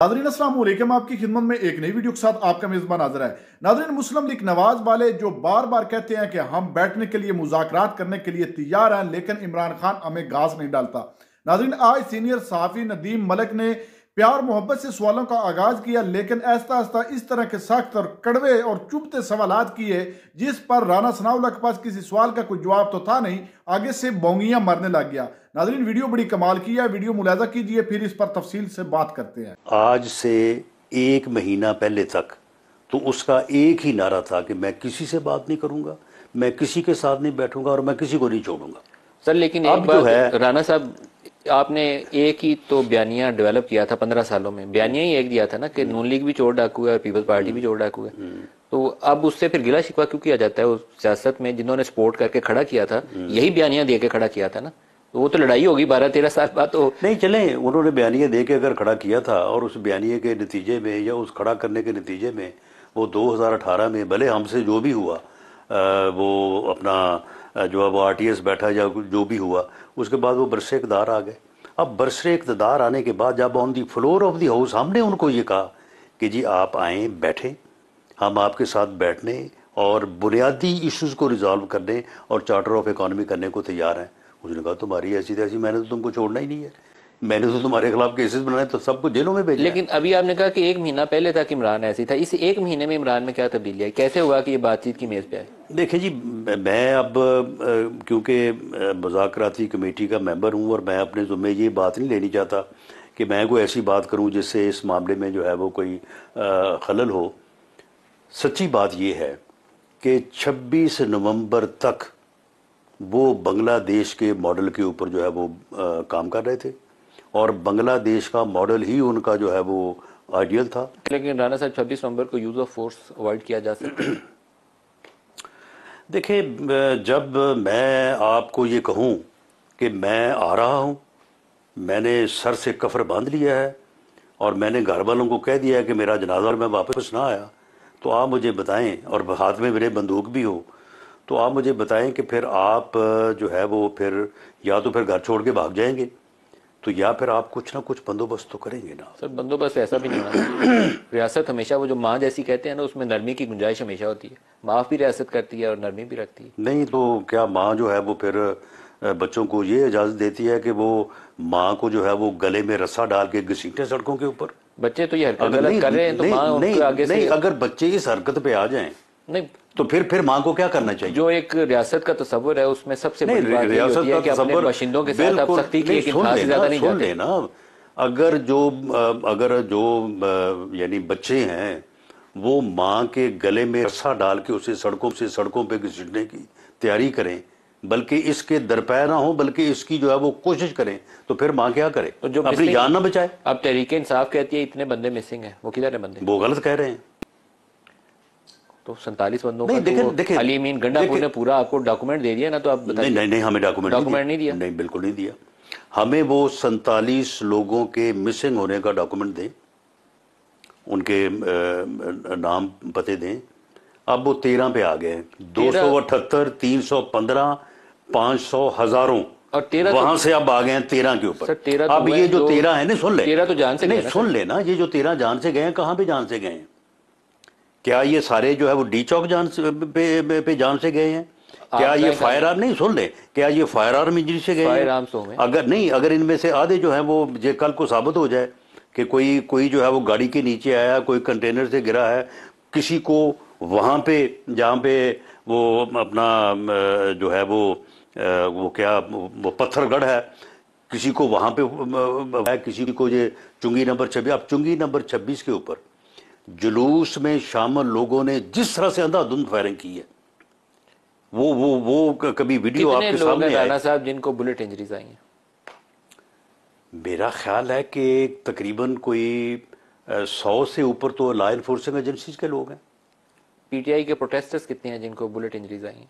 नाज़रीन अस्सलाम वालेकुम, आपकी खिदमत में एक नई वीडियो के साथ आपका मेज़बान हाज़िर है। नाज़रीन, मुस्लिम लीग नवाज वाले जो बार बार कहते हैं कि हम बैठने के लिए मुज़ाकरात करने के लिए तैयार हैं, लेकिन इमरान खान हमें घास नहीं डालता। नाज़रीन, आज सीनियर सहाफ़ी नदीम मलिक ने प्यार मोहब्बत से सवालों का आगाज किया, लेकिन आहिस्ता आहिस्ता इस तरह के सख्त और कड़वे और चुभते सवालात किए जिस पर राना सनाउल्लाह के पास किसी सवाल का कोई जवाब तो था नहीं, आगे से बोंगियां मारने लग गया। नाज़रीन, वीडियो बड़ी कमाल की है, वीडियो मुलाजा कीजिए, फिर इस पर तफसील से बात करते हैं। आज से 1 महीना पहले तक तो उसका एक ही नारा था कि मैं किसी से बात नहीं करूंगा, मैं किसी के साथ नहीं बैठूंगा और मैं किसी को नहीं छोड़ूंगा। सर, लेकिन एक बात राना साहब, आपने एक ही तो बयानिया डेवलप किया था 15 सालों में। बयानिया ही एक दिया था ना कि नून लीग भी चोर डाकू है और पीपल्स पार्टी भी चोर डाकू है। तो अब उससे फिर गिला शिकवा क्यों किया जाता है? उस सियासत में जिन्होंने सपोर्ट करके खड़ा किया था, यही बयानिया दे के खड़ा किया था ना। तो वो तो लड़ाई होगी 12-13 साल बाद। तो नहीं चले, उन्होंने बयानिया दे के अगर खड़ा किया था और उस बयानिया के नतीजे में या उस खड़ा करने के नतीजे में वो 2018 में भले हमसे जो भी हुआ, वो अपना जो है वो RTS बैठा या जो भी हुआ, उसके बाद वो बरसे इक़्तिदार आ गए। अब बरसे इक़्तिदार आने के बाद जब on the floor of the house हमने उनको ये कहा कि जी आप आएँ, बैठें, हम आपके साथ बैठने और बुनियादी इश्यूज़ को रिजॉल्व करने और चार्टर ऑफ इकॉनमी करने को तैयार हैं। उसने कहा तुम्हारी ऐसी तैसी, मैंने तो तुमको छोड़ना ही नहीं है, मैंने तो तुम्हारे खिलाफ केसेस बनाए तो सबको जेलों में भेजा। लेकिन अभी आपने कहा कि 1 महीना पहले तक इमरान ऐसी था, इस 1 महीने में इमरान में क्या तब्दीली आई? कैसे हुआ कि ये बातचीत की मेज़ पे आई? देखिए जी, मैं अब क्योंकि मुज़ाकराती कमेटी का मेंबर हूँ और मैं अपने ज़ुम्मे ये बात नहीं लेनी चाहता कि मैं कोई ऐसी बात करूँ जिससे इस मामले में जो है वो कोई खलल हो। सच्ची बात ये है कि 26 नवंबर तक वो बांग्लादेश के मॉडल के ऊपर जो है वो काम कर रहे थे और बांग्लादेश का मॉडल ही उनका जो है वो आइडियल था। लेकिन राणा साहब, 26 नवंबर को यूज ऑफ फोर्स अवॉइड किया जा सकता है? देखिए, जब मैं आपको ये कहूँ कि मैं आ रहा हूँ, मैंने सर से कफर बांध लिया है और मैंने घर वालों को कह दिया है कि मेरा जनाजा और मैं वापस ना आया, तो आप मुझे बताएं, और हाथ में मेरे बंदूक भी हो, तो आप मुझे बताएं कि फिर आप जो है वो फिर या तो फिर घर छोड़ के भाग जाएंगे, तो या फिर आप कुछ ना कुछ बंदोबस्त तो करेंगे ना। सर, बंदोबस्त ऐसा भी नहीं होना। रियासत हमेशा वो जो माँ जैसी कहते हैं ना, उसमें नरमी की गुंजाइश हमेशा होती है। माफ़ भी रियासत करती है और नरमी भी रखती है। नहीं तो क्या माँ जो है वो फिर बच्चों को ये इजाज़त देती है कि वो माँ को जो है वो गले में रस्सा डाल के घसीटे सड़कों के ऊपर? बच्चे तो ये हरकत गलत कर रहे हैं, तो माँ उनके आगे से नहीं, अगर बच्चे इस हरकत पे आ जाएं नहीं, तो फिर माँ को क्या करना चाहिए? जो एक रियासत का तस्वर है उसमें सबसे बड़ी बात ये होती है कि अपने बाशिंदों के साथ आप सख्ती की, लेकिन हाथ से ज्यादा नहीं जाते ना। अगर जो यानी बच्चे हैं वो माँ के गले में रस्सा डाल के उसे सड़कों पे घसीटने की तैयारी करें, बल्कि इसके दरपैर ना हो, बल्कि इसकी जो है वो कोशिश करें, तो फिर माँ क्या करे? तो जो अपनी जान ना बचाए। अब तहरीक इंसाफ कहती है इतने बंदे मिसिंग हैं, वो किधर है बंदे? वो गलत कह रहे हैं। तो 47 बंदों का तो अली अमीन गंडापुर ने पूरा आपको डॉक्यूमेंट दे दिया ना, तो आप बताइए। नहीं, हमें डॉक्यूमेंट नहीं दिया। नहीं, बिल्कुल नहीं दिया। हमें वो 47 लोगों के मिसिंग होने का डॉक्यूमेंट दें, उनके नाम पते दें। अब वो 13 पे आ गए, 278, 315, 500, हजारों, और 13 वहां से अब आ गए हैं 13 के ऊपर। अब ये जो 13 है ना, सुन ले, 13 तो जान से नहीं, सुन लेना, ये जो 13 जान से गए हैं, कहाँ पे जान से गए हैं? क्या ये सारे जो है वो डी चौक जान से पे जान से गए हैं? क्या ये फायर आर्म, नहीं सुन ले, क्या ये फायर आर्म इंजरी से गए हैं? अगर इनमें से आधे जो है वो जे कल को साबित हो जाए कि कोई जो है वो गाड़ी के नीचे आया, कोई कंटेनर से गिरा है, किसी को वहां पे जहाँ पे वो अपना जो है वो क्या वो पत्थरगढ़ है, किसी को वहां पे किसी को ये चुंगी नंबर 26, अब चुंगी नंबर 26 के ऊपर जुलूस में शामिल लोगों ने जिस तरह से अंधाधुंध फायरिंग की है, वो कभी वीडियो आपके सामने है? राणा साहब, जिनको बुलेट इंजरीज आई हैं, मेरा ख्याल है कि तकरीबन कोई 100 से ऊपर तो लॉ एनफोर्सिंग एजेंसीज के लोग हैं। पीटीआई के प्रोटेस्टर्स कितने हैं जिनको बुलेट इंजरीज आई हैं?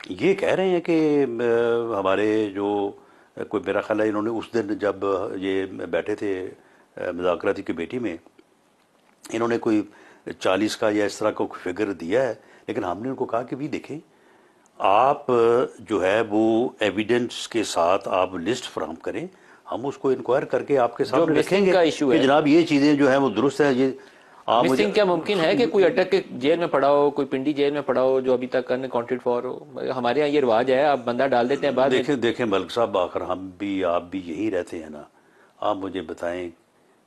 ये कह रहे हैं कि हमारे जो कोई, मेरा ख्याल है इन्होंने उस दिन जब ये बैठे थे मुज़ाकराती कमेटी में, इन्होंने कोई 40 का या इस तरह का फिगर दिया है, लेकिन हमने उनको कहा कि भी देखें, आप जो है वो एविडेंस के साथ आप लिस्ट फराहम करें, हम उसको इंक्वायर करके आपके जो सामने मिसिंग रखेंगे का इशू कि है, जनाब ये चीजें जो है वो दुरुस्त है। ये आप मुझे मिसिंग क्या मुमकिन है कि कोई अटक के जेल में पड़ा हो, कोई पिंडी जेल में पड़ा हो जो अभी तक अनअकाउंटेड फॉर हो? हमारे यहाँ ये रिवाज है, आप बंदा डाल देते हैं बाद में। देखें देखें मलिक साहब, आखिर हम भी आप भी यहीं रहते हैं ना, आप मुझे बताएं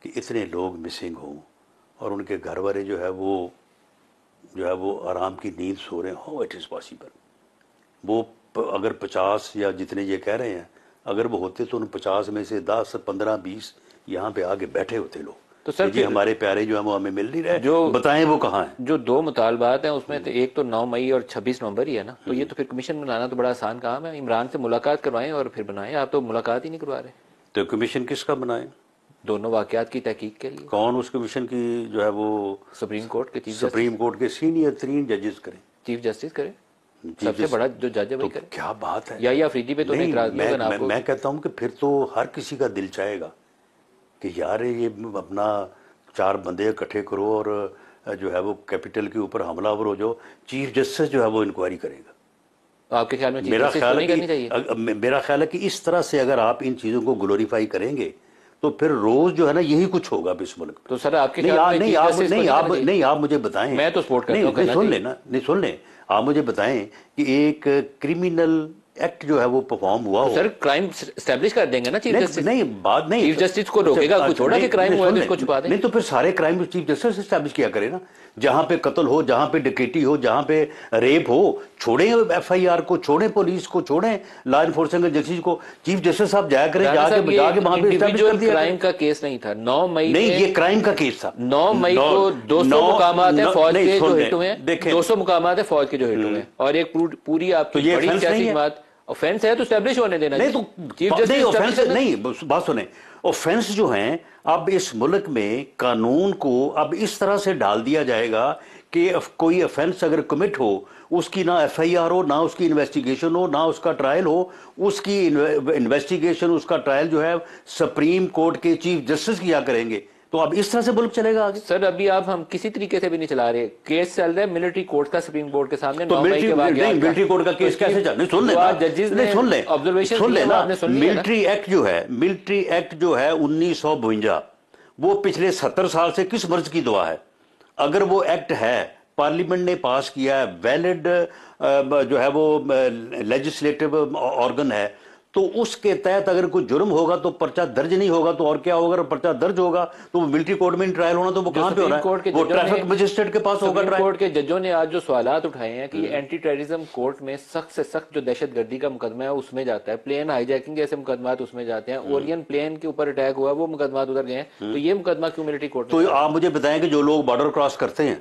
कि इतने लोग मिसिंग हों और उनके घर वाले जो है वो आराम की नींद सो रहे हो, इट इज़ पॉसिबल। वो अगर 50 या जितने ये कह रहे हैं अगर वो होते तो उन 50 में से 10, 15, 20 यहाँ पे आके बैठे होते लोग। तो सर जी हमारे प्यारे जो है वो हमें मिल नहीं रहे, जो बताएं वो कहाँ हैं। जो 2 मुतालबात हैं उसमें तो एक तो 9 मई और 26 नवंबर ही है ना, तो ये तो फिर कमीशन बनाना तो बड़ा आसान काम है। इमरान से मुलाकात करवाएं और फिर बनाएं। आप तो मुलाकात ही नहीं करवा रहे। तो कमीशन किसका बनाए? दोनों वाकयात की तहकीक के लिए कौन उस कमीशन की जो है वो सुप्रीम कोर्ट के चीफ सुप्रीम कोर्ट के सीनियर 3 जजेस करें, चीफ जस्टिस करे, सबसे बड़ा जो जज है वही तो करे। क्या बात है। या अफरीदी पे तो नहीं, इतराज नहीं होगा आपको। मैं कहता हूँ कि फिर तो हर किसी का दिल चाहेगा कि यार ये अपना 4 बंदे इकट्ठे करो और जो है वो कैपिटल के ऊपर हमलावर हो जाओ, चीफ जस्टिस जो है वो इंक्वायरी करेगा। तो आपके ख्याल में मेरा ख्याल है कि इस तरह से अगर आप इन चीजों को ग्लोरीफाई करेंगे तो फिर रोज जो है ना यही कुछ होगा इस मुल्क में। तो सर आपके ख्याल में नहीं आप मुझे बताएं। मैं तो सपोर्ट करता हूं, सुन लें आप मुझे बताएं कि एक क्रिमिनल एक्ट जो है वो परफॉर्म हुआ हो, सर क्राइम एस्टैब्लिश कर देंगे ना चीफ जस्टिस। नहीं बात नहीं, चीफ जस्टिस को रोकेगा कुछ थोड़ा कि क्राइम हुआ है तो इसको छुपा दें। नहीं तो फिर सारे क्राइम चीफ जस्टिस एस्टैब्लिश किया करे ना। जहां पे कत्ल हो, जहां पे डकैती हो, जहां पे रेप हो, छोड़े एफआईआर को, छोड़े पुलिस को, छोड़े लॉ एनफोर्समेंट एजेंसीज को, चीफ जस्टिस साहब जाया करें, जाके वहां पे एस्टैब्लिश कर दिया। क्राइम का केस नहीं था 9 मई नहीं, ये क्राइम का केस था। 9 मई को 200 मुकामात है फौज के जो हिट हुए हैं, 200 मुकामात है फौज के जो हिट हुए हैं और एक पूरी आपकी बड़ी सियासी जमात। ऑफेंस है तो स्टैब्लिश होने देना। नहीं तो चीफ जस्टिस ऑफेंस नहीं, बात सुने, ऑफेंस जो हैं अब इस मुल्क में कानून को अब इस तरह से डाल दिया जाएगा कि कोई ऑफेंस अगर कमिट हो उसकी ना एफआईआर हो, ना उसकी इन्वेस्टिगेशन हो, ना उसका ट्रायल हो। उसकी इन्वेस्टिगेशन, उसका ट्रायल जो है सुप्रीम कोर्ट के चीफ जस्टिस किया करेंगे। तो अब इस तरह से मुल्क चलेगा आगे। सर अभी आप हम किसी तरीके से भी नहीं चला रहे, केस चल रहा है मिलिट्री कोर्ट का सुप्रीम कोर्ट के सामने। तो मिलिट्री कोर्ट का केस कैसे चल, सुन ले ऑब्जर्वेशन सुन लेना। मिलिट्री एक्ट जो है 1952 वो पिछले 70 साल से किस मर्ज की दुआ है? अगर वो एक्ट है, पार्लियामेंट ने पास किया है, वैलिड जो है वो लेजिस्लेटिव ऑर्गन है, तो उसके तहत अगर कोई जुर्म होगा तो पर्चा दर्ज नहीं होगा तो और क्या होगा? अगर पर्चा दर्ज होगा तो वो मिलिट्री कोर्ट में ट्रायल होना, तो वो कहां पे हो रहा है? वो ट्रैफिक मजिस्ट्रेट के पास होगा ट्रायल। कोर्ट के जजों ने आज जो सवालात उठाए हैं कि एंटी टेररिज्म कोर्ट में सख्त से सख्त जो दहशतगर्दी का मुकदमा है उसमें जाता है, प्लेन हाईजैकिंग जैसे मुकदमा उसमें जाते हैं, ओरियन प्लेन के ऊपर अटैक हुआ वो मुकदमा उधर गए हैं, तो ये मुकदमा क्यों मिलिट्री कोर्ट? तो आप मुझे बताएं कि जो लोग बॉर्डर क्रॉस करते हैं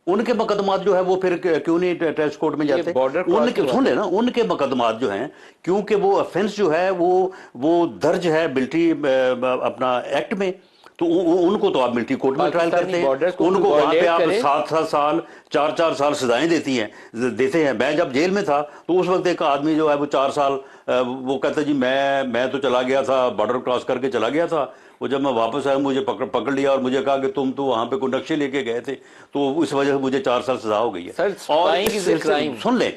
उनके मुकदमात जो है वो फिर क्यों नहीं टेस्ट कोर्ट में जाते? उनके सुन लेना, उनके मुकदमात जो हैं, क्योंकि वो ऑफेंस जो है वो दर्ज है मिलिट्री अपना एक्ट में, तो उनको तो आप मिलिट्री कोर्ट में ट्रायल करते हैं। उनको वहां पे आप 7-7 साल 4-4 साल सजाएं देते हैं। मैं जब जेल में था तो उस वक्त एक आदमी जो है वो 4 साल वो कहता जी मैं तो चला गया था, बॉर्डर क्रॉस करके चला गया था, वो जब मैं वापस आया मुझे पकड़ लिया और मुझे कहा कि तुम तो वहां पे कोई नक्शे लेके गए थे, तो इस वजह से मुझे 4 साल सजा हो गई है। और सुन ले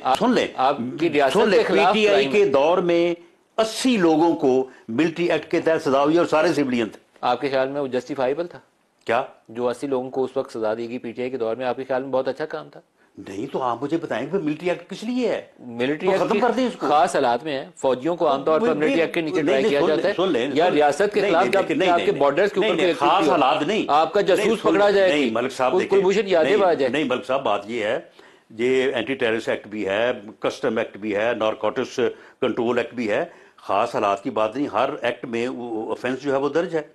पीटीआई के दौर में 80 लोगों को मिलिट्री एक्ट के तहत सजा हुई और सारे सिविलियन थे। आपके ख्याल में वो जस्टिफाइबल था क्या? जो 80 लोगों को उस वक्त सजा दी गई पीटीआई के दौर में, आपके ख्याल में बहुत अच्छा काम था? नहीं तो आप मुझे बताएंगे मिलिट्री एक्ट किस लिए है? मिलिट्री एक्ट खत्म कर दें इसको। खास हालात में है, फौजियों को आमतौर पर मिलिट्री एक्ट के नीचे ट्राई किया जाता है या रियासत के खिलाफ जब आपके बॉर्डर्स के ऊपर खास हालात नहीं, आपका जासूस पकड़ा जाए, नहीं मलिक साहब, कुलभूषण यादव आ जाए। नहीं मलिक साहब, बात ये है, ये एंटी टेररिस्ट एक्ट भी है, कस्टम एक्ट भी है, नारकोटिक्स कंट्रोल एक्ट भी है। खास हालात की बात नहीं, हर एक्ट में ऑफेंस जो है वो दर्ज है।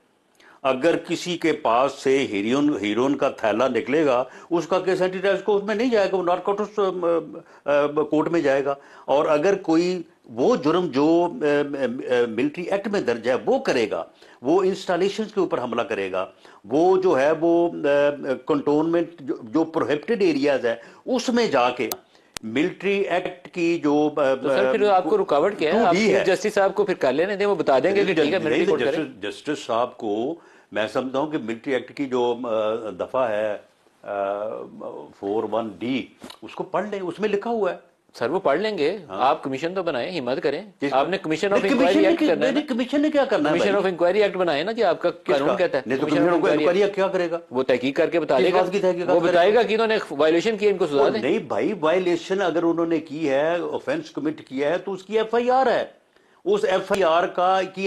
अगर किसी के पास से हीरोइन का थैला निकलेगा उसका केस एंटी टेररिस्ट कोर्ट में नहीं जाएगा, वो नारकोटिक्स कोर्ट में जाएगा। और अगर कोई वो जुर्म जो मिलिट्री एक्ट में दर्ज है वो करेगा, वो इंस्टॉलेशन के ऊपर हमला करेगा, वो जो है वो कंटोनमेंट जो प्रोहिबिटेड एरियाज है उसमें जाके मिलिट्री एक्ट की जो तो सर फिर आपको रुकावट क्या है? आप जस्टिस साहब को फिर कर लेने दें, वो बता देंगे कि ठीक है मिलिट्री कोर्ट करें। जस्टिस साहब को मैं समझता हूं कि मिलिट्री एक्ट की जो दफा है 41D उसको पढ़ लें, उसमें लिखा हुआ है सर वो पढ़ लेंगे। हाँ। आप कमीशन तो बनाए, हिम्मत करें। आपने कमीशन ऑफ इंक्वायरी एक्ट करना है। कमीशन ने क्या करना है? कमीशन ऑफ इंक्वायरी एक्ट बनाए ना, जी आपका कानून कहता है। कमीशन ऑफ इंक्वायरी क्या करेगा? वो तहकीक करके बता देगा, वो बताएगा कि इन्होंने वायलेशन की, इनको सजा दें। नहीं भाई, वायलेशन अगर उन्होंने की है, ऑफेंस कमिट किया है, तो उसकी FIR है। उस FIR की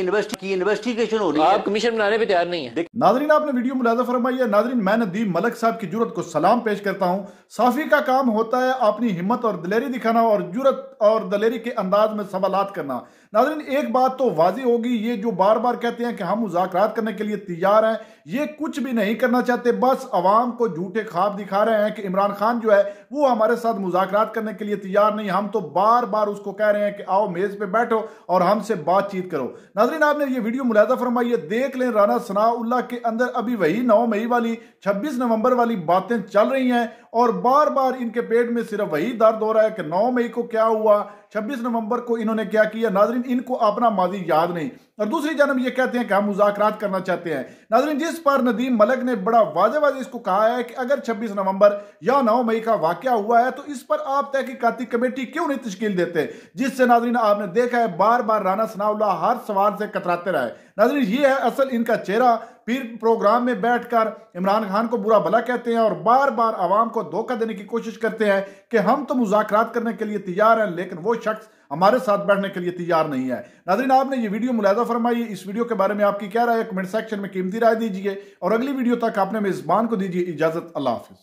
इन्वेस्टिगेशन हो रही है। आप कमीशन बनाने पे तैयार नहीं है। नाजरीन, आपने वीडियो मुलाजा फरमाई है। नाजरीन, मैं नदीम मलिक साहब की जुर्रत को सलाम पेश करता हूं। साफी का काम होता है अपनी हिम्मत और दिलेरी दिखाना और जुर्रत और दिलेरी के अंदाज में सवालात करना। नाजरीन, एक बात तो वाजी होगी, ये जो बार बार कहते हैं कि हम मुज़ाकरात करने के लिए तैयार हैं, ये कुछ भी नहीं करना चाहते, बस अवाम को झूठे ख्वाब दिखा रहे हैं कि इमरान खान जो है वो हमारे साथ मुज़ाकरात करने के लिए तैयार नहीं। हम तो बार बार उसको कह रहे हैं कि आओ मेज पे बैठो और हमसे बातचीत करो। नाजरीन, आपने ये वीडियो मुलाजा फरमाई है, देख लें राना सनाउल्लाह के अंदर अभी वही 9 मई वाली 26 नवंबर वाली बातें चल रही हैं और बार बार इनके पेट में सिर्फ वही दर्द हो रहा है कि 9 मई को क्या हुआ, 26 नवंबर को इन्होंने क्या किया। नाजरीन, इनको अपना माजी याद नहीं। और दूसरी जानब ये कहते हैं कि हम मुज़ाकरात करना चाहते हैं। नाजरीन, जिस पर नदीम मलिक ने बड़ा वाज़े इसको कहा है कि अगर 26 नवंबर या 9 मई का वाकया हुआ है तो इस पर आप तहकीकाती कमेटी क्यों नहीं तश्कील देते, जिससे नाजरीन आपने देखा है बार बार राना सनाउल्लाह हर सवाल से कतराते रहे। नाजरीन, ये है असल इनका चेहरा। फिर प्रोग्राम में बैठकर इमरान खान को बुरा भला कहते हैं और बार बार आवाम को धोखा देने की कोशिश करते हैं कि हम तो मुज़ाकरात करने के लिए तैयार हैं, लेकिन वो शख्स हमारे साथ बैठने के लिए तैयार नहीं है। नाज़रीन, आपने ये वीडियो मुलाजा फरमाई। इस वीडियो के बारे में आपकी क्या राय है? कमेंट सेक्शन में कीमती राय दीजिए और अगली वीडियो तक आपने मेजबान को दीजिए इजाजत। अल्लाह हाफिज।